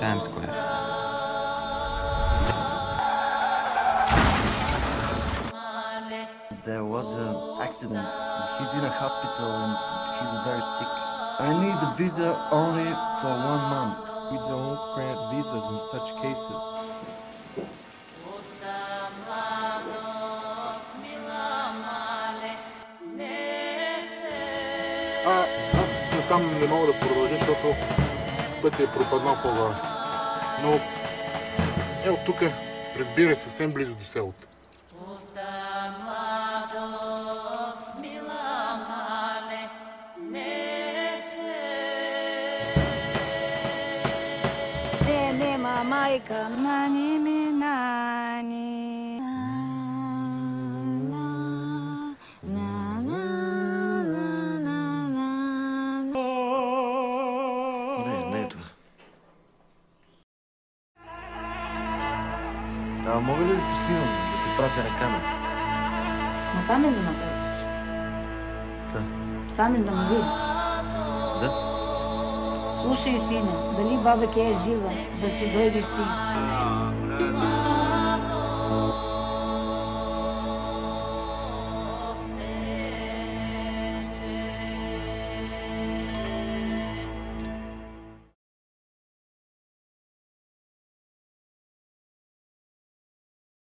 Times Square. There was an accident. He's in a hospital and he's very sick. I need a visa only for 1 month. We don't grant visas in such cases. Аз натам не мога да продължа, защото пътя е пропаднал по-горе. Но ето тук, разбира, съвсем близо до селото. Майка, нани ми, нани. Не е това. А мога ли да те снимам, да те пратя на камера? На камен да направиш? Да. Камен да ме види. Да? Слушай, сине, дали баба Ке е жива, да си дойдеш ти.